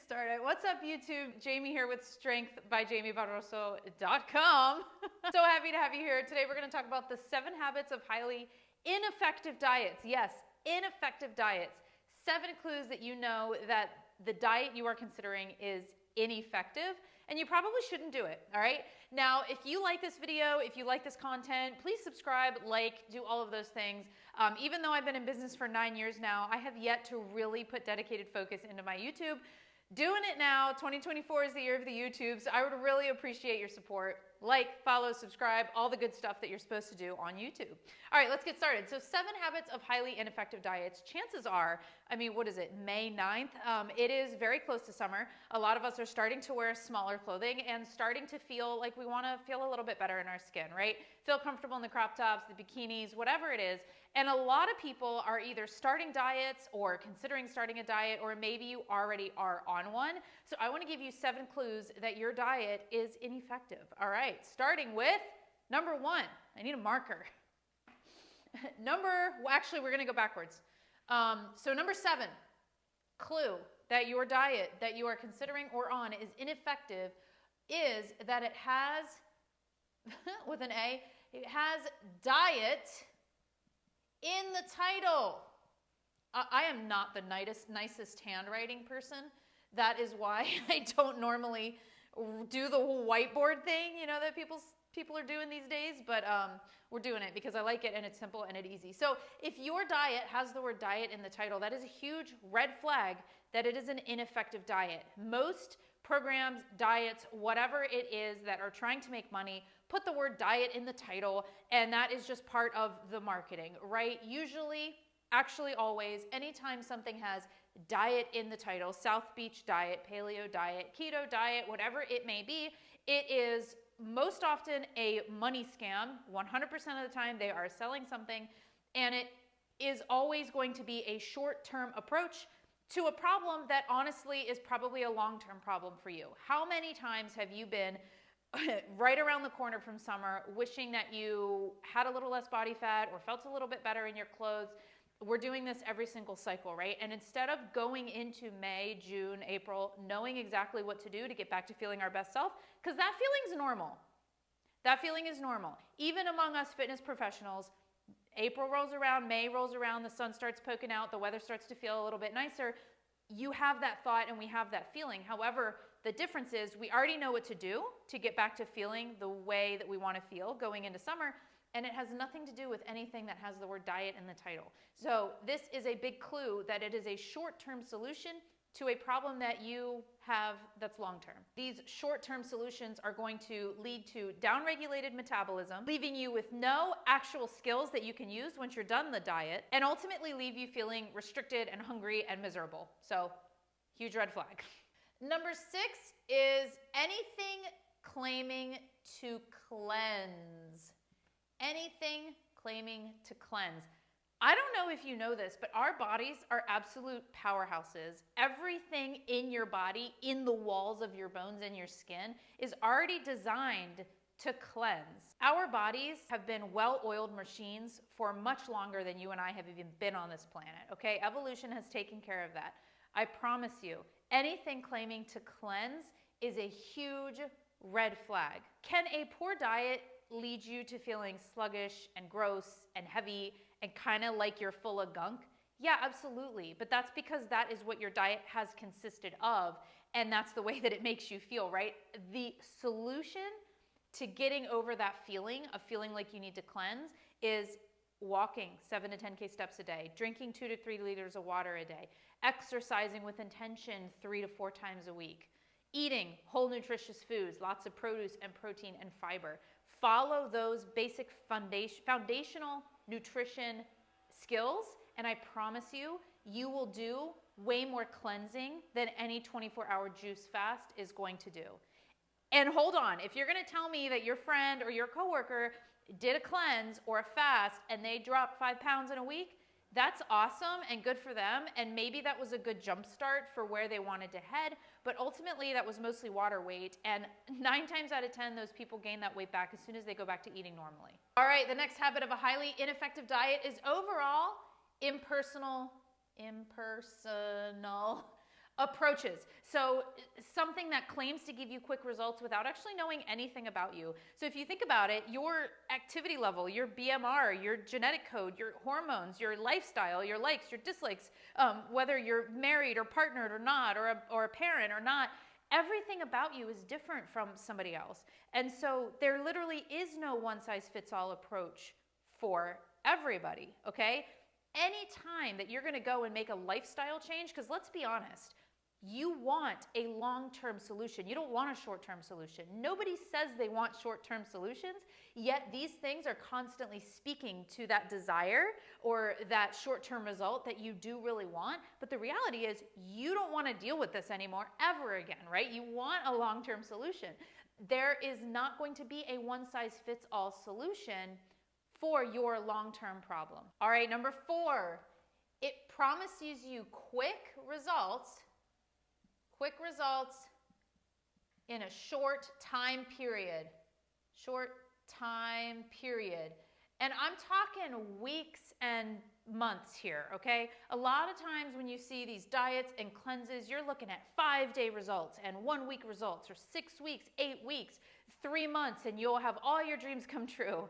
started. What's up, YouTube? Jamie here with strengthbyjamiebarroso.com. So happy to have you here. Today we're going to talk about the 7 habits of highly ineffective diets. Yes, ineffective diets. 7 clues that you know that the diet you are considering is ineffective and you probably shouldn't do it, all right? Now, if you like this video, if you like this content, please subscribe, like, do all of those things. Even though I've been in business for 9 years now, I have yet to really put dedicated focus into my YouTube. Doing it now, 2024 is the year of the YouTube, so I would really appreciate your support. Like, follow, subscribe, all the good stuff that you're supposed to do on YouTube. All right, let's get started. So 7 habits of highly ineffective diets. Chances are, I mean, what is it, May 9th? It is very close to summer. A lot of us are starting to wear smaller clothing and starting to feel like we want to feel a little bit better in our skin, right? Feel comfortable in the crop tops, the bikinis, whatever it is. And a lot of people are either starting diets or considering starting a diet, or maybe you already are on one. So I want to give you 7 clues that your diet is ineffective. All right, starting with number 1. I need a marker. Actually, we're going to go backwards. So number 7, clue that your diet that you are considering or on is ineffective is that it has, with an A, it has diet in the title. I am not the nicest handwriting person. That is why I don't normally do the whole whiteboard thing, you know, that people are doing these days, but we're doing it because I like it and it's simple and it's easy. So if your diet has the word diet in the title, that is a huge red flag that it is an ineffective diet. Most programs, diets, whatever it is that are trying to make money, put the word diet in the title, and that is just part of the marketing, right? Usually, actually always, anytime something has diet in the title, South Beach diet, paleo diet, keto diet, whatever it may be, it is most often a money scam. 100% of the time they are selling something, and it is always going to be a short-term approach to a problem that honestly is probably a long-term problem for you. How many times have you been right around the corner from summer wishing that you had a little less body fat or felt a little bit better in your clothes? We're doing this every single cycle, right? And instead of going into May, June, April, knowing exactly what to do to get back to feeling our best self, because that feeling is normal. That feeling is normal. Even among us fitness professionals, April rolls around, May rolls around, the sun starts poking out, the weather starts to feel a little bit nicer. You have that thought and we have that feeling. However, the difference is we already know what to do to get back to feeling the way that we want to feel going into summer. And it has nothing to do with anything that has the word diet in the title. So this is a big clue that it is a short-term solution to a problem that you have that's long-term. These short-term solutions are going to lead to downregulated metabolism, leaving you with no actual skills that you can use once you're done the diet, and ultimately leave you feeling restricted and hungry and miserable. So, huge red flag. Number 6 is anything claiming to cleanse. Anything claiming to cleanse. I don't know if you know this, but our bodies are absolute powerhouses. Everything in your body, in the walls of your bones and your skin, is already designed to cleanse. Our bodies have been well-oiled machines for much longer than you and I have even been on this planet, okay? Evolution has taken care of that. I promise you, anything claiming to cleanse is a huge red flag. Can a poor diet lead you to feeling sluggish and gross and heavy and kind of like you're full of gunk? Yeah, absolutely. But that's because that is what your diet has consisted of, and that's the way that it makes you feel, right? The solution to getting over that feeling of feeling like you need to cleanse is walking 7 to 10K steps a day, drinking 2 to 3 liters of water a day, exercising with intention 3 to 4 times a week, eating whole nutritious foods, lots of produce and protein and fiber. Follow those basic foundational nutrition skills, and I promise you, you will do way more cleansing than any 24-hour juice fast is going to do. And hold on, if you're going to tell me that your friend or your coworker did a cleanse or a fast and they dropped 5 pounds in a week, that's awesome and good for them, and maybe that was a good jump start for where they wanted to head, but ultimately that was mostly water weight, and 9 times out of 10 those people gain that weight back as soon as they go back to eating normally. All right, the next habit of a highly ineffective diet is overall impersonal Approaches. So something that claims to give you quick results without actually knowing anything about you. So if you think about it, your activity level, your BMR, your genetic code, your hormones, your lifestyle, your likes, your dislikes, whether you're married or partnered or not, or a parent or not, everything about you is different from somebody else. And so there literally is no one-size-fits-all approach for everybody, okay? Any time that you're going to go and make a lifestyle change, because let's be honest, you want a long-term solution. You don't want a short-term solution. Nobody says they want short-term solutions, yet these things are constantly speaking to that desire or that short-term result that you do really want. But the reality is you don't want to deal with this anymore ever again, right? You want a long-term solution. There is not going to be a one-size-fits-all solution for your long-term problem. All right, number 4, it promises you quick results in a short time period. Short time period. And I'm talking weeks and months here, okay? A lot of times when you see these diets and cleanses, you're looking at 5-day results and 1-week results, or 6 weeks, 8 weeks, 3 months, and you'll have all your dreams come true.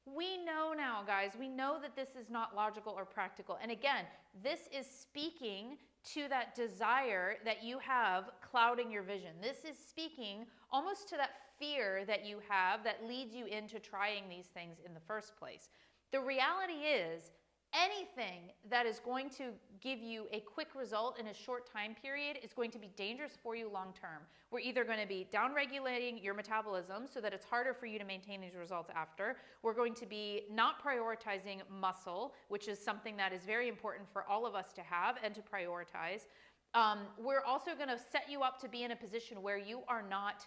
We know now, guys, we know that this is not logical or practical. And again, this is speaking to that desire that you have clouding your vision. This is speaking almost to that fear that you have that leads you into trying these things in the first place. The reality is, anything that is going to give you a quick result in a short time period is going to be dangerous for you long term. We're either going to be downregulating your metabolism so that it's harder for you to maintain these results after. We're going to be not prioritizing muscle, which is something that is very important for all of us to have and to prioritize. We're also going to set you up to be in a position where you are not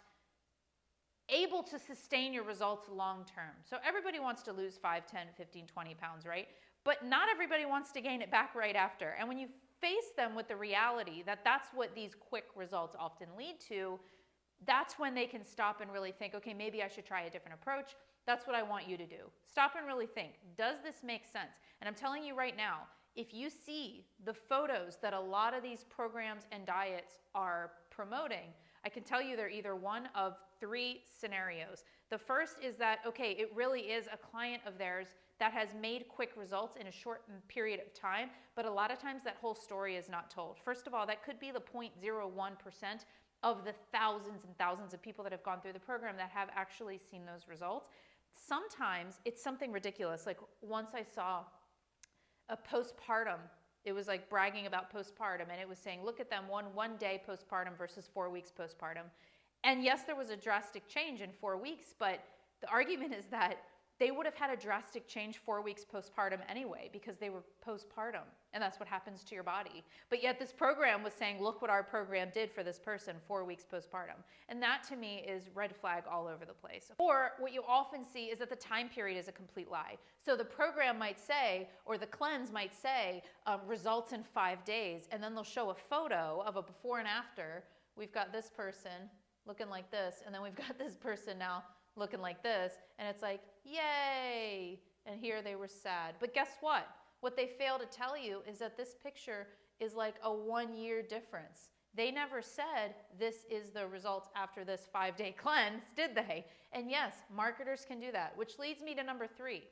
able to sustain your results long term. So everybody wants to lose 5, 10, 15, 20 pounds, right? But not everybody wants to gain it back right after. And when you face them with the reality that that's what these quick results often lead to, that's when they can stop and really think, okay, maybe I should try a different approach. That's what I want you to do. Stop and really think, does this make sense? And I'm telling you right now, if you see the photos that a lot of these programs and diets are promoting, I can tell you they're either one of 3 scenarios. The first is that, okay, it really is a client of theirs that has made quick results in a short period of time, but a lot of times that whole story is not told. First of all, that could be the 0.01% of the thousands and thousands of people that have gone through the program that have actually seen those results. Sometimes it's something ridiculous. Like once I saw a postpartum, it was like bragging about postpartum, and it was saying, look at them, one day postpartum versus 4 weeks postpartum. And yes, there was a drastic change in 4 weeks, but the argument is that they would have had a drastic change 4 weeks postpartum anyway because they were postpartum, and that's what happens to your body. But yet this program was saying, look what our program did for this person 4 weeks postpartum. And that to me is red flag all over the place. Or what you often see is that the time period is a complete lie. So the program might say, or the cleanse might say, results in 5 days, and then they'll show a photo of a before and after. We've got this person looking like this, and then we've got this person now looking like this, and it's like, yay, and here they were sad. But guess what? What they fail to tell you is that this picture is like a 1-year difference. They never said this is the results after this 5-day cleanse, did they? And yes, marketers can do that, which leads me to number 3.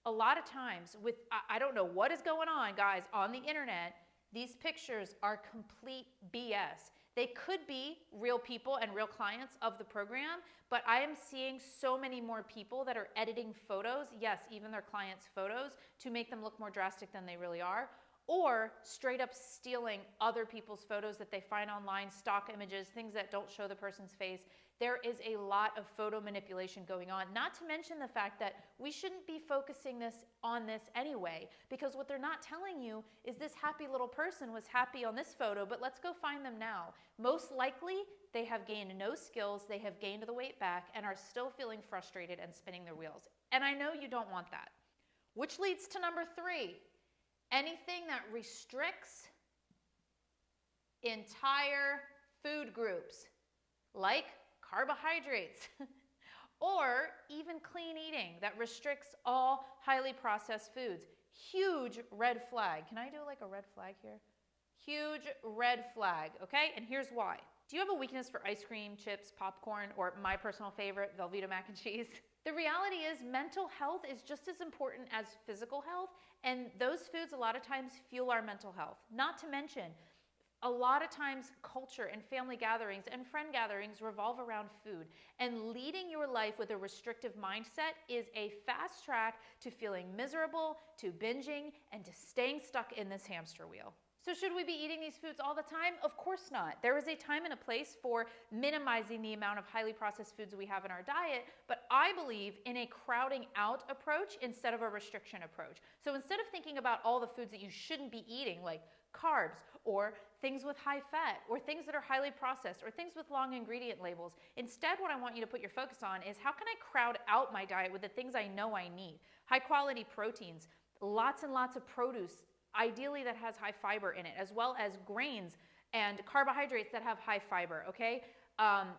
A lot of times with, I don't know what is going on, guys, on the internet, these pictures are complete BS. They could be real people and real clients of the program, but I am seeing so many more people that are editing photos, yes, even their clients' photos, to make them look more drastic than they really are, or straight up stealing other people's photos that they find online, stock images, things that don't show the person's face. There is a lot of photo manipulation going on, not to mention the fact that we shouldn't be focusing on this anyway, because what they're not telling you is this happy little person was happy on this photo, but let's go find them now. Most likely, they have gained no skills, they have gained the weight back, and are still feeling frustrated and spinning their wheels. And I know you don't want that. Which leads to number 3. Anything that restricts entire food groups, like carbohydrates, or even clean eating that restricts all highly processed foods. Huge red flag. Can I do like a red flag here? Huge red flag, okay? And here's why. Do you have a weakness for ice cream, chips, popcorn, or my personal favorite, Velveeta mac and cheese? The reality is mental health is just as important as physical health, and those foods a lot of times fuel our mental health. Not to mention, a lot of times culture and family gatherings and friend gatherings revolve around food, and leading your life with a restrictive mindset is a fast track to feeling miserable, to binging, and to staying stuck in this hamster wheel. So should we be eating these foods all the time? Of course not. There is a time and a place for minimizing the amount of highly processed foods we have in our diet, but I believe in a crowding out approach instead of a restriction approach. So instead of thinking about all the foods that you shouldn't be eating, like carbs or things with high fat or things that are highly processed or things with long ingredient labels, instead what I want you to put your focus on is how can I crowd out my diet with the things I know I need? High quality proteins, lots and lots of produce, ideally that has high fiber in it, as well as grains and carbohydrates that have high fiber, okay?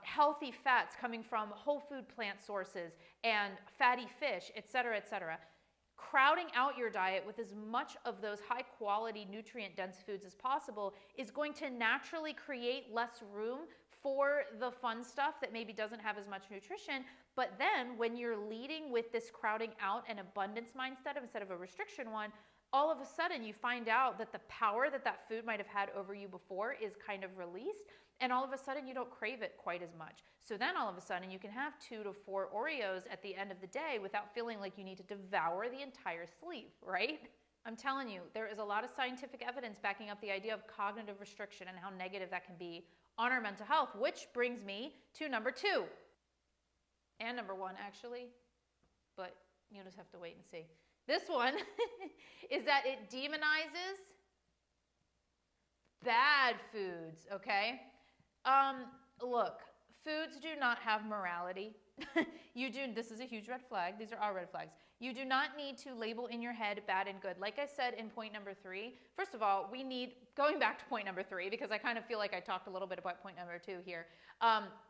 Healthy fats coming from whole food plant sources and fatty fish, et cetera, et cetera. Crowding out your diet with as much of those high quality nutrient dense foods as possible is going to naturally create less room for the fun stuff that maybe doesn't have as much nutrition. But then when you're leading with this crowding out and abundance mindset instead of a restriction one, all of a sudden you find out that the power that that food might have had over you before is kind of released, and all of a sudden you don't crave it quite as much. So then all of a sudden you can have 2 to 4 Oreos at the end of the day without feeling like you need to devour the entire sleeve, right? I'm telling you, there is a lot of scientific evidence backing up the idea of cognitive restriction and how negative that can be on our mental health, which brings me to number 2. And number 1, actually, but you'll just have to wait and see. This one is that it demonizes bad foods, okay? Look, foods do not have morality. This is a huge red flag. These are all red flags. You do not need to label in your head bad and good. Like I said in point number 3, first of all, going back to point number 3, because I kind of feel like I talked a little bit about point number 2 here.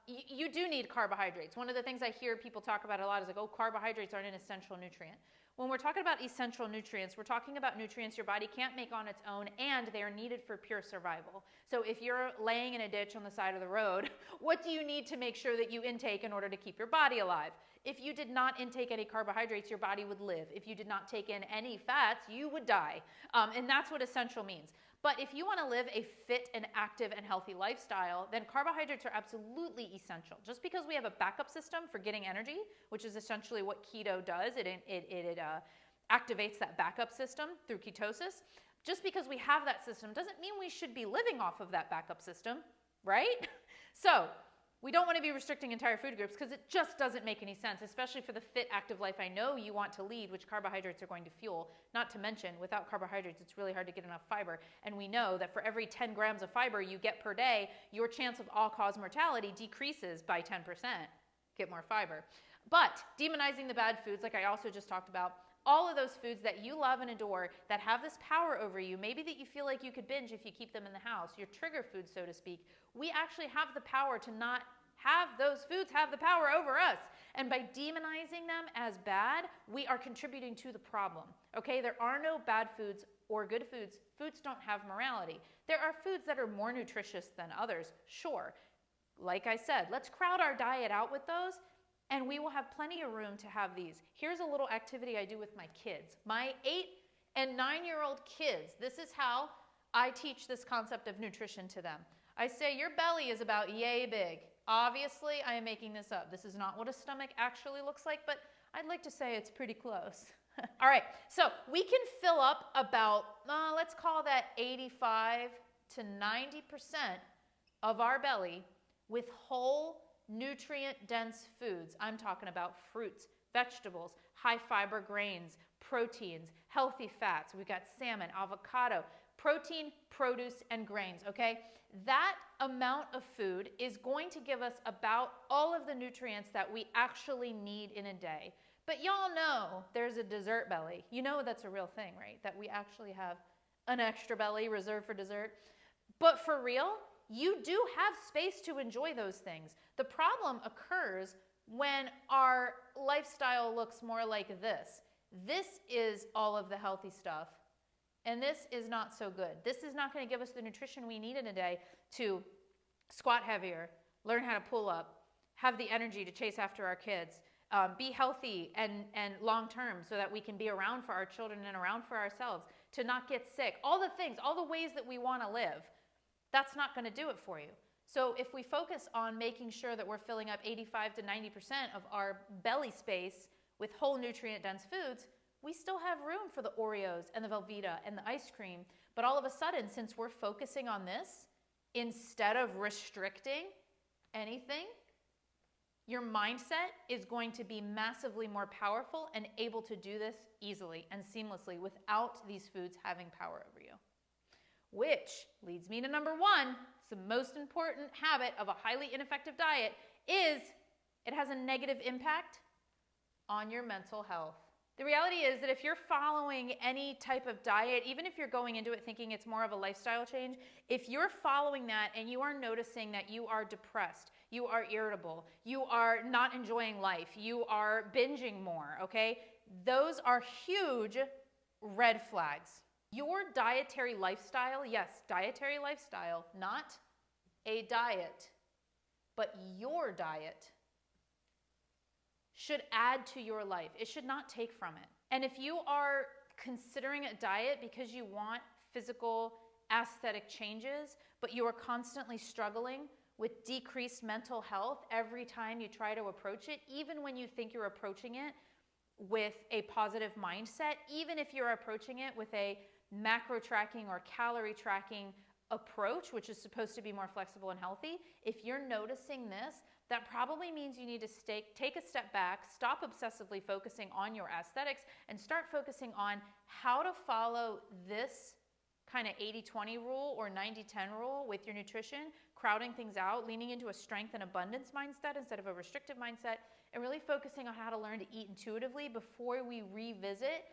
You do need carbohydrates. One of the things I hear people talk about a lot is like, oh, carbohydrates aren't an essential nutrient. When we're talking about essential nutrients, we're talking about nutrients your body can't make on its own, and they are needed for pure survival. So if you're laying in a ditch on the side of the road, what do you need to make sure that you intake in order to keep your body alive? If you did not intake any carbohydrates, your body would live. If you did not take in any fats, you would die. And that's what essential means. But if you want to live a fit and active and healthy lifestyle, then carbohydrates are absolutely essential. Just because we have a backup system for getting energy, which is essentially what keto does, it activates that backup system through ketosis. Just because we have that system doesn't mean we should be living off of that backup system, right? So we don't want to be restricting entire food groups because it just doesn't make any sense, especially for the fit, active life I know you want to lead, which carbohydrates are going to fuel. Not to mention, without carbohydrates, it's really hard to get enough fiber. And we know that for every 10 grams of fiber you get per day, your chance of all-cause mortality decreases by 10%. Get more fiber. But demonizing the bad foods, like I also just talked about, all of those foods that you love and adore that have this power over you, maybe that you feel like you could binge if you keep them in the house, your trigger foods, so to speak, we actually have the power to not have those foods have the power over us. And by demonizing them as bad, we are contributing to the problem. Okay, there are no bad foods or good foods. Foods don't have morality. There are foods that are more nutritious than others, sure. Like I said, let's crowd our diet out with those, and we will have plenty of room to have these. Here's a little activity I do with my kids. My 8 and 9-year-old kids, this is how I teach this concept of nutrition to them. I say, your belly is about yay big. Obviously, I am making this up. This is not what a stomach actually looks like, but I'd like to say it's pretty close. All right, so we can fill up about, let's call that 85 to 90% of our belly with whole nutrient-dense foods. I'm talking about fruits, vegetables, high-fiber grains, proteins, healthy fats. We've got salmon, avocado, protein, produce, and grains, okay? That amount of food is going to give us about all of the nutrients that we actually need in a day. But y'all know there's a dessert belly. You know that's a real thing, right? That we actually have an extra belly reserved for dessert. But for real, you do have space to enjoy those things. The problem occurs when our lifestyle looks more like this. This is all of the healthy stuff. And this is not so good. This is not going to give us the nutrition we need in a day to squat heavier, learn how to pull up, have the energy to chase after our kids, be healthy and long-term so that we can be around for our children and around for ourselves, to not get sick, all the things, all the ways that we want to live. That's not going to do it for you. So if we focus on making sure that we're filling up 85 to 90% of our belly space with whole nutrient-dense foods, we still have room for the Oreos and the Velveeta and the ice cream. But all of a sudden, since we're focusing on this, instead of restricting anything, your mindset is going to be massively more powerful and able to do this easily and seamlessly without these foods having power over you. Which leads me to number one, the most important habit of a highly ineffective diet is it has a negative impact on your mental health. The reality is that if you're following any type of diet, even if you're going into it thinking it's more of a lifestyle change, if you're following that and you are noticing that you are depressed, you are irritable, you are not enjoying life, you are binging more, okay? Those are huge red flags. Your dietary lifestyle, yes, dietary lifestyle, not a diet, but your diet should add to your life. It should not take from it. And if you are considering a diet because you want physical aesthetic changes, but you are constantly struggling with decreased mental health every time you try to approach it, even when you think you're approaching it with a positive mindset, even if you're approaching it with a macro tracking or calorie tracking approach, which is supposed to be more flexible and healthy, if you're noticing this, that probably means you need to take a step back, stop obsessively focusing on your aesthetics, and start focusing on how to follow this kind of 80-20 rule or 90-10 rule with your nutrition, crowding things out, leaning into a strength and abundance mindset instead of a restrictive mindset, and really focusing on how to learn to eat intuitively before we revisit,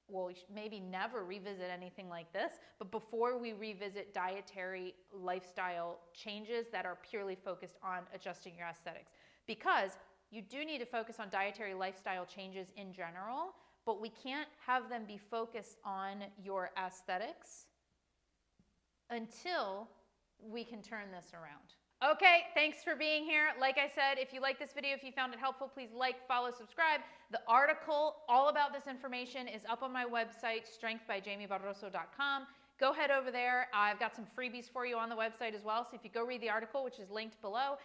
well, we should maybe never revisit anything like this, but before we revisit dietary lifestyle changes that are purely focused on adjusting your aesthetics. Because you do need to focus on dietary lifestyle changes in general, but we can't have them be focused on your aesthetics until we can turn this around. Okay, thanks for being here. Like I said, if you like this video, if you found it helpful, please like, follow, subscribe. The article all about this information is up on my website, strengthbyjamiebarroso.com. Go head over there. I've got some freebies for you on the website as well. So if you go read the article, which is linked below,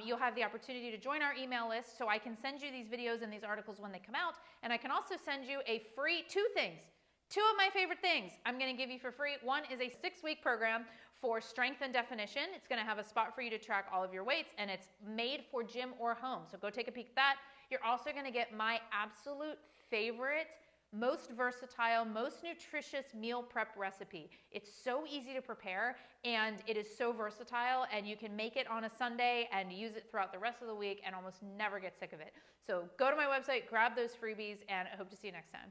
you'll have the opportunity to join our email list so I can send you these videos and these articles when they come out. And I can also send you a free two of my favorite things I'm going to give you for free. One is a 6-week program for strength and definition. It's going to have a spot for you to track all of your weights, and it's made for gym or home. So go take a peek at that. You're also going to get my absolute favorite, most versatile, most nutritious meal prep recipe. It's so easy to prepare, and it is so versatile, and you can make it on a Sunday and use it throughout the rest of the week and almost never get sick of it. So go to my website, grab those freebies, and I hope to see you next time.